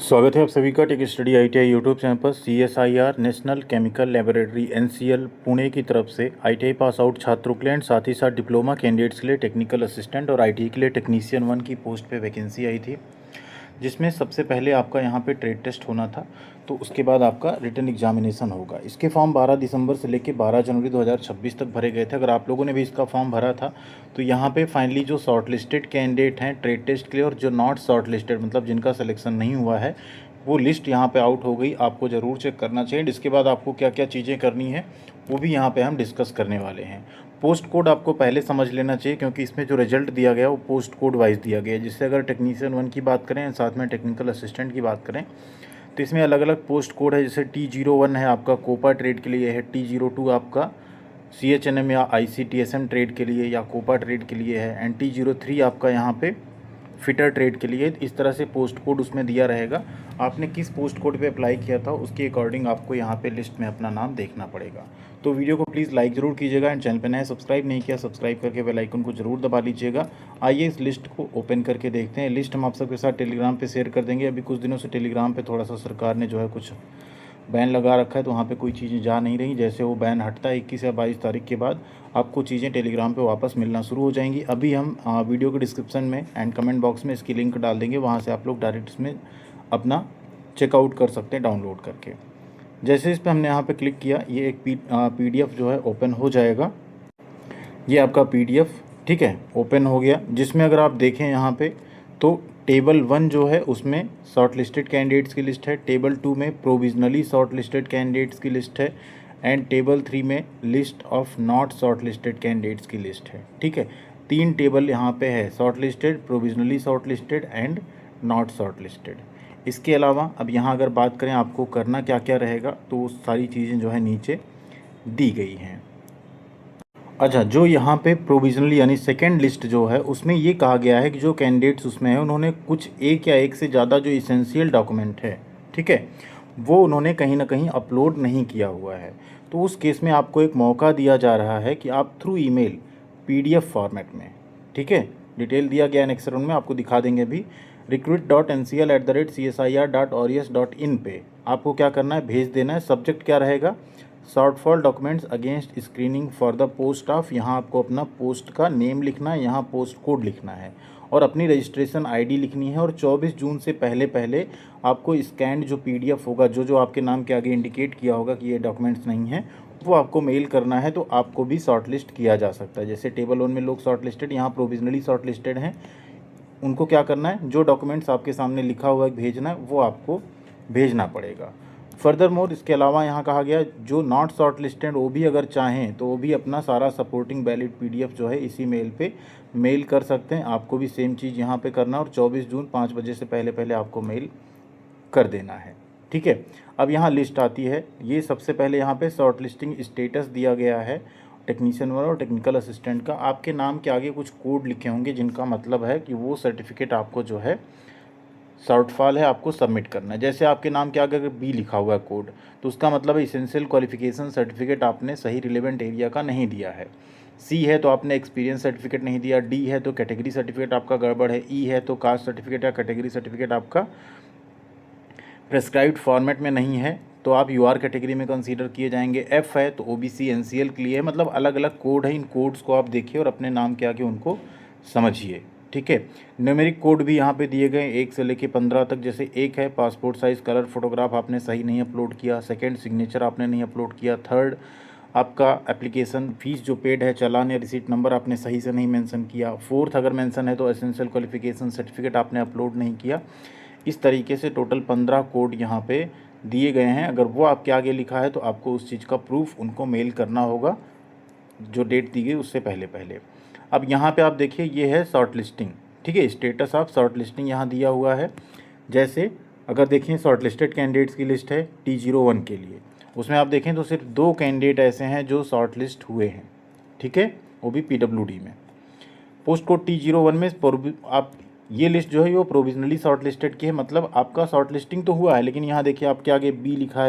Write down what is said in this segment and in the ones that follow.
स्वागत है आप सभी का tech study ITI YouTube channel पर। CSIR national chemical laboratory NCL Pune की तरफ से ITI पास आउट छात्रों के लिए एंड साथ ही साथ डिप्लोमा कैंडिडेट्स के लिए टेक्निकल असिस्टेंट और ITI के लिए टेक्नीशियन 1 की पोस्ट पे वैकेंसी आई थी, जिसमें सबसे पहले आपका यहाँ पे ट्रेड टेस्ट होना था, तो उसके बाद आपका रिटन एग्जामिनेशन होगा। इसके फॉर्म 12 दिसंबर से लेकर 12 जनवरी 2026 तक भरे गए थे। अगर आप लोगों ने भी इसका फॉर्म भरा था तो यहाँ पे फाइनली जो शॉर्ट लिस्टेड कैंडिडेट हैं ट्रेड टेस्ट के लिए और जो नॉट शॉर्ट लिस्टेड मतलब जिनका सिलेक्शन नहीं हुआ है वो लिस्ट यहाँ पे आउट हो गई। आपको ज़रूर चेक करना चाहिए। इसके बाद आपको क्या क्या चीज़ें करनी है वो भी यहाँ पे हम डिस्कस करने वाले हैं। पोस्ट कोड आपको पहले समझ लेना चाहिए क्योंकि इसमें जो रिजल्ट दिया गया वो पोस्ट कोड वाइज दिया गया है। जिससे अगर टेक्नीशियन 1 की बात करें साथ में टेक्निकल असिस्टेंट की बात करें तो इसमें अलग अलग पोस्ट कोड है। जैसे T01 है आपका कोपा ट्रेड के लिए है, T02 आपका CHNM या ICTSM ट्रेड के लिए या कोपा ट्रेड के लिए है, एंड T03 आपका यहाँ पे फिटर ट्रेड के लिए। इस तरह से पोस्ट कोड उसमें दिया रहेगा। आपने किस पोस्ट कोड पे अप्लाई किया था उसके अकॉर्डिंग आपको यहाँ पे लिस्ट में अपना नाम देखना पड़ेगा। तो वीडियो को प्लीज़ लाइक ज़रूर कीजिएगा एंड चैनल पे नए सब्सक्राइब नहीं किया सब्सक्राइब करके बेल आइकन को ज़रूर दबा लीजिएगा। आइए इस लिस्ट को ओपन करके देखते हैं। लिस्ट हम आप सबके साथ टेलीग्राम पर शेयर कर देंगे। अभी कुछ दिनों से टेलीग्राम पर थोड़ा सा सरकार ने जो है कुछ बैन लगा रखा है, तो वहाँ पे कोई चीज़ें जा नहीं रही। जैसे वो बैन हटता है 21 या 22 तारीख के बाद आपको चीज़ें टेलीग्राम पे वापस मिलना शुरू हो जाएंगी। अभी हम वीडियो के डिस्क्रिप्शन में एंड कमेंट बॉक्स में इसकी लिंक डाल देंगे, वहाँ से आप लोग डायरेक्ट इसमें अपना चेकआउट कर सकते हैं डाउनलोड करके। जैसे इस पर हमने यहाँ पर क्लिक किया ये एक PDF जो है ओपन हो जाएगा। ये आपका PDF ठीक है ओपन हो गया, जिसमें अगर आप देखें यहाँ पे तो टेबल 1 जो है उसमें शॉर्ट लिस्टेड कैंडिडेट्स की लिस्ट है, टेबल 2 में प्रोविजनली शॉर्ट लिस्टेड कैंडिडेट्स की लिस्ट है, एंड टेबल 3 में list of not short listed candidates की लिस्ट है। ठीक है, 3 टेबल यहाँ पे है, short listed, provisionally short listed and not short listed. इसके अलावा अब यहाँ अगर बात करें आपको करना क्या क्या रहेगा तो सारी चीज़ें जो है नीचे दी गई हैं। अच्छा, जो यहाँ पे प्रोविजनली यानी सेकेंड लिस्ट जो है उसमें ये कहा गया है कि जो कैंडिडेट्स उसमें है उन्होंने कुछ एक या एक से ज़्यादा जो इसेंशियल डॉक्यूमेंट है ठीक है वो उन्होंने कहीं ना कहीं अपलोड नहीं किया हुआ है। तो उस केस में आपको एक मौका दिया जा रहा है कि आप थ्रू ईमेल PDF फॉर्मेट में, ठीक है, डिटेल दिया गया नेक्स्ट राउंड में आपको दिखा देंगे भी, recruit.ncl@csir.aureus.in पे आपको क्या करना है भेज देना है। सब्जेक्ट क्या रहेगा, shortfall documents against screening for the post of. यहाँ आपको अपना पोस्ट का नेम लिखना है, यहाँ पोस्ट कोड लिखना है और अपनी रजिस्ट्रेशन ID लिखनी है। और 24 जून से पहले पहले आपको स्कैंड जो PDF होगा जो आपके नाम के आगे इंडिकेट किया होगा कि ये डॉक्यूमेंट्स नहीं हैं वो आपको मेल करना है, तो आपको भी शॉर्टलिस्ट किया जा सकता है। जैसे टेबल 1 में लोग शॉर्ट लिस्टेड, यहाँ प्रोविजनली शॉर्ट लिस्टेड हैं, उनको क्या करना है जो डॉक्यूमेंट्स आपके सामने लिखा हुआ है भेजना है वो आपको भेजना पड़ेगा। फर्दर मोर इसके अलावा यहाँ कहा गया जो नॉट शॉर्ट लिस्टेड वो भी अगर चाहें तो वो भी अपना सारा सपोर्टिंग वैलिड PDF जो है इसी मेल पे मेल कर सकते हैं। आपको भी सेम चीज़ यहाँ पे करना और 24 जून 5 बजे से पहले पहले आपको मेल कर देना है। ठीक है, अब यहाँ लिस्ट आती है। ये सबसे पहले यहाँ पे शॉर्ट लिस्टिंग स्टेटस दिया गया है टेक्नीशियन 1 और टेक्निकल असिस्टेंट का। आपके नाम के आगे कुछ कोड लिखे होंगे जिनका मतलब है कि वो सर्टिफिकेट आपको जो है शॉर्टफॉल है आपको सबमिट करना है। जैसे आपके नाम के आगे अगर B लिखा हुआ है कोड तो उसका मतलब है इसेंशियल क्वालिफिकेशन सर्टिफिकेट आपने सही रिलेवेंट एरिया का नहीं दिया है। C है तो आपने एक्सपीरियंस सर्टिफिकेट नहीं दिया, D है तो कैटेगरी सर्टिफिकेट आपका गड़बड़ है, E है तो कास्ट सर्टिफिकेट या कैटेगरी सर्टिफिकेट आपका प्रेस्क्राइब्ड फॉर्मेट में नहीं है तो आप UR कैटेगरी में कंसीडर किए जाएंगे। F है तो OBC NCL के लिए है। मतलब अलग अलग कोड है, इन कोड्स को आप देखिए और अपने नाम के आगे उनको समझिए। ठीक है, न्यूमेरिक कोड भी यहाँ पे दिए गए 1 से लेके 15 तक। जैसे 1 है पासपोर्ट साइज़ कलर फोटोग्राफ आपने सही नहीं अपलोड किया, सेकंड सिग्नेचर आपने नहीं अपलोड किया, थर्ड आपका एप्लीकेशन फ़ीस जो पेड है चालान या रिसीट नंबर आपने सही से नहीं मेंशन किया, फोर्थ अगर मेंशन है तो एसेंशियल क्वालिफिकेशन सर्टिफिकेट आपने अपलोड नहीं किया। इस तरीके से टोटल 15 कोड यहाँ पे दिए गए हैं। अगर वो आपके आगे लिखा है तो आपको उस चीज़ का प्रूफ उनको मेल करना होगा जो डेट दी गई उससे पहले पहले। अब यहाँ पे आप देखिए ये है शॉर्ट लिस्टिंग, ठीक है, स्टेटस ऑफ शॉर्ट लिस्टिंग यहाँ दिया हुआ है। जैसे अगर देखें शॉर्ट लिस्टेड कैंडिडेट्स की लिस्ट है T01 के लिए, उसमें आप देखें तो सिर्फ 2 कैंडिडेट ऐसे हैं जो शॉर्ट लिस्ट हुए हैं, ठीक है, वो भी PWD में। पोस्ट कोड T01 में आप ये लिस्ट जो है वो प्रोविजनली शॉर्ट लिस्टेड की है, मतलब आपका शॉर्ट लिस्टिंग तो हुआ है लेकिन यहाँ देखिए आपके आगे B लिखा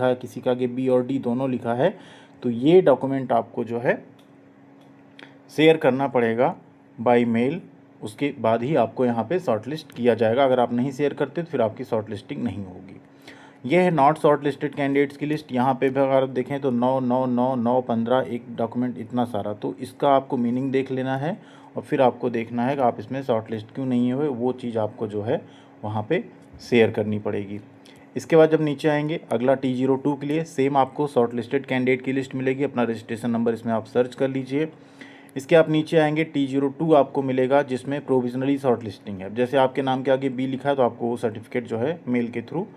है, किसी का आगे B और D दोनों लिखा है। तो ये डॉक्यूमेंट आपको जो है शेयर करना पड़ेगा बाय मेल उसके बाद ही आपको यहाँ पे शॉर्ट लिस्ट किया जाएगा। अगर आप नहीं शेयर करते तो फिर आपकी शॉर्ट लिस्टिंग नहीं होगी। यह है नॉट शॉर्ट लिस्टेड कैंडिडेट्स की लिस्ट। यहाँ पे भी अगर आप देखें तो 9 9 9 9 15 एक डॉक्यूमेंट इतना सारा, तो इसका आपको मीनिंग देख लेना है और फिर आपको देखना है कि आप इसमें शॉर्ट लिस्ट क्यों नहीं हुए, वो चीज़ आपको जो है वहाँ पे शेयर करनी पड़ेगी। इसके बाद जब नीचे आएंगे अगला T02 के लिए सेम आपको शॉर्ट लिस्टेड कैंडिडेट की लिस्ट मिलेगी। अपना रजिस्ट्रेशन नंबर इसमें आप सर्च कर लीजिए। इसके आप नीचे आएंगे T02 आपको मिलेगा जिसमें प्रोविजनली शॉर्ट लिस्टिंग है। जैसे आपके नाम के आगे B लिखा है तो आपको वो सर्टिफिकेट जो है मेल के थ्रू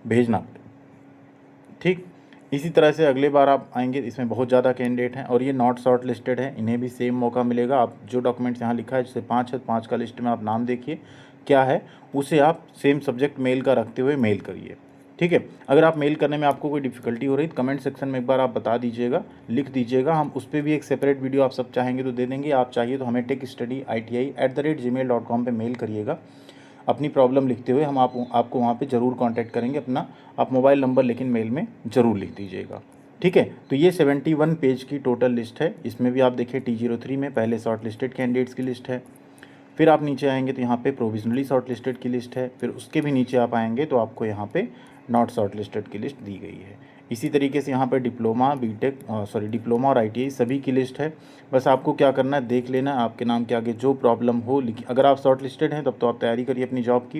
भेजना पड़ेगा। ठीक, इसी तरह से अगले बार आप आएंगे, इसमें बहुत ज़्यादा कैंडिडेट हैं और ये नॉट शॉर्ट लिस्टेड है, इन्हें भी सेम मौका मिलेगा। आप जो डॉक्यूमेंट्स यहाँ लिखा है जैसे 5 है, 5 का लिस्ट में आप नाम देखिए क्या है, उसे आप सेम सब्जेक्ट मेल का रखते हुए मेल करिए। ठीक है, अगर आप मेल करने में आपको कोई डिफ़िकल्टी हो रही तो कमेंट सेक्शन में एक बार आप बता दीजिएगा, लिख दीजिएगा, हम उस पर भी एक सेपरेट वीडियो आप सब चाहेंगे तो दे देंगे। आप चाहिए तो हमें techstudyiti@gmail.com पे मेल करिएगा अपनी प्रॉब्लम लिखते हुए, हम आपको वहाँ पे ज़रूर कांटेक्ट करेंगे। अपना आप मोबाइल नंबर लेकिन मेल में ज़रूर लिख दीजिएगा। ठीक है, तो ये 71 पेज की टोटल लिस्ट है। इसमें भी आप देखिए T03 में पहले शॉर्ट लिस्टेड कैंडिडेट्स की लिस्ट है, फिर आप नीचे आएंगे तो यहाँ पे प्रोविजनली शॉर्ट लिस्टेड की लिस्ट है, फिर उसके भी नीचे आप आएंगे तो आपको यहाँ पे नॉट शॉर्ट लिस्टेड की लिस्ट दी गई है। इसी तरीके से यहाँ पे डिप्लोमा और ITI सभी की लिस्ट है। बस आपको क्या करना है, देख लेना है आपके नाम के आगे जो प्रॉब्लम हो। अगर आप शॉर्ट लिस्टेड हैं तब तो आप तैयारी करिए अपनी जॉब की,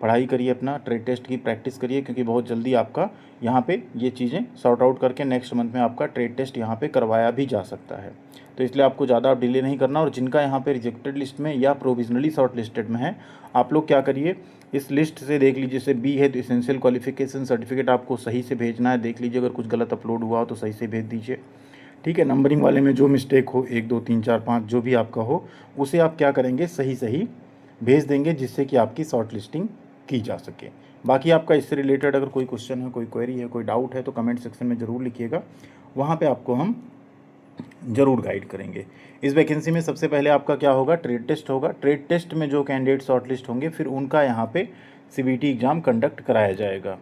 पढ़ाई करिए, अपना ट्रेड टेस्ट की प्रैक्टिस करिए, क्योंकि बहुत जल्दी आपका यहाँ पे ये चीज़ें सॉर्ट आउट करके नेक्स्ट मंथ में आपका ट्रेड टेस्ट यहाँ पे करवाया भी जा सकता है। तो इसलिए आपको ज़्यादा डिले नहीं करना। और जिनका यहाँ पे रिजेक्टेड लिस्ट में या प्रोविजनली शॉर्ट लिस्टेड में है, आप लोग क्या करिए, इस लिस्ट से देख लीजिए। जैसे B है तो एसेंशियल क्वालिफिकेशन सर्टिफिकेट आपको सही से भेजना है, देख लीजिए अगर कुछ गलत अपलोड हुआ हो तो सही से भेज दीजिए। ठीक है, नंबरिंग वाले में जो मिस्टेक हो 1 2 3 4 5 जो भी आपका हो, उसे आप क्या करेंगे, सही भेज देंगे, जिससे कि आपकी शॉर्ट लिस्टिंग की जा सके। बाकी आपका इससे रिलेटेड अगर कोई क्वेश्चन है, कोई क्वेरी है, कोई डाउट है तो कमेंट सेक्शन में ज़रूर लिखिएगा, वहाँ पे आपको हम ज़रूर गाइड करेंगे। इस वैकेंसी में सबसे पहले आपका क्या होगा, ट्रेड टेस्ट होगा। ट्रेड टेस्ट में जो कैंडिडेट शॉर्ट लिस्ट होंगे फिर उनका यहाँ पे CBT एग्ज़ाम कंडक्ट कराया जाएगा।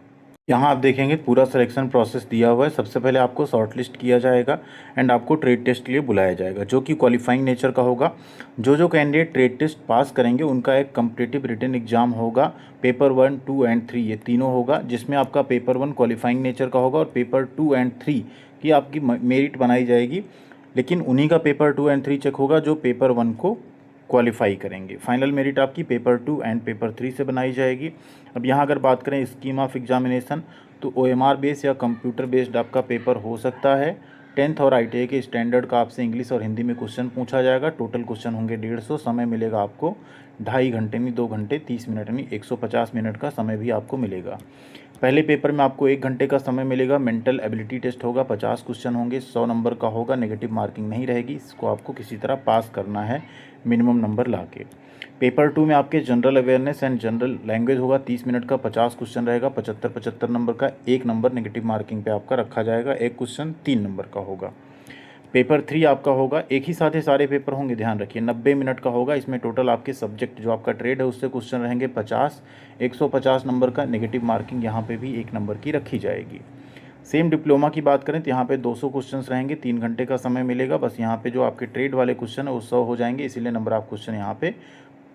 यहाँ आप देखेंगे पूरा सिलेक्शन प्रोसेस दिया हुआ है। सबसे पहले आपको शॉर्ट लिस्ट किया जाएगा एंड आपको ट्रेड टेस्ट के लिए बुलाया जाएगा, जो कि क्वालिफाइंग नेचर का होगा। जो कैंडिडेट ट्रेड टेस्ट पास करेंगे उनका एक कम्पिटिटिव रिटन एग्जाम होगा, पेपर 1, 2 एंड 3 ये तीनों होगा, जिसमें आपका पेपर 1 क्वालिफाइंग नेचर का होगा और पेपर 2 एंड 3 की आपकी मेरिट बनाई जाएगी। लेकिन उन्हीं का पेपर 2 एंड 3 चेक होगा जो पेपर 1 को क्वालिफाई करेंगे। फाइनल मेरिट आपकी पेपर 2 एंड पेपर 3 से बनाई जाएगी। अब यहाँ अगर बात करें स्कीम ऑफ एग्जामिनेशन, तो OMR बेस्ड या कंप्यूटर बेस्ड आपका पेपर हो सकता है। 10th और ITI के स्टैंडर्ड का आपसे इंग्लिश और हिंदी में क्वेश्चन पूछा जाएगा। टोटल क्वेश्चन होंगे 150। समय मिलेगा आपको 2.5 घंटे में, 2 घंटे 30 मिनट में, 150 मिनट का समय भी आपको मिलेगा। पहले पेपर में आपको 1 घंटे का समय मिलेगा। मेंटल एबिलिटी टेस्ट होगा, 50 क्वेश्चन होंगे, 100 नंबर का होगा, नेगेटिव मार्किंग नहीं रहेगी। इसको आपको किसी तरह पास करना है मिनिमम नंबर ला के। पेपर 2 में आपके general awareness and general language होगा, 30 मिनट का, 50 क्वेश्चन रहेगा, 75 नंबर का। 1 नंबर नेगेटिव मार्किंग पे आपका रखा जाएगा, 1 क्वेश्चन 3 नंबर का होगा। पेपर 3 आपका होगा, एक ही साथ ही सारे पेपर होंगे, ध्यान रखिए, 90 मिनट का होगा। इसमें टोटल आपके सब्जेक्ट जो आपका ट्रेड है उससे क्वेश्चन रहेंगे 50, 150 नंबर का। नेगेटिव मार्किंग यहाँ पे भी 1 नंबर की रखी जाएगी। सेम डिप्लोमा की बात करें तो यहाँ पे 200 क्वेश्चंस रहेंगे, 3 घंटे का समय मिलेगा। बस यहाँ पे जो आपके ट्रेड वाले क्वेश्चन है वो 100 हो जाएंगे, इसीलिए नंबर ऑफ क्वेश्चन यहाँ पे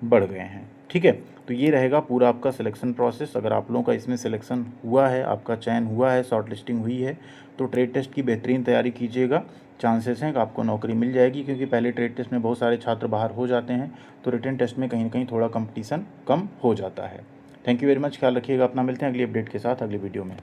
बढ़ गए हैं। ठीक है, तो ये रहेगा पूरा आपका सिलेक्शन प्रोसेस। अगर आप लोगों का इसमें सिलेक्शन हुआ है, आपका चयन हुआ है, शॉर्ट लिस्टिंग हुई है, तो ट्रेड टेस्ट की बेहतरीन तैयारी कीजिएगा। चांसेस हैं कि आपको नौकरी मिल जाएगी, क्योंकि पहले ट्रेड टेस्ट में बहुत सारे छात्र बाहर हो जाते हैं, तो रिटन टेस्ट में कहीं ना कहीं थोड़ा कंपटीशन कम हो जाता है। थैंक यू वेरी मच, ख्याल रखिएगा अपना। मिलते हैं अगली अपडेट के साथ अगली वीडियो में।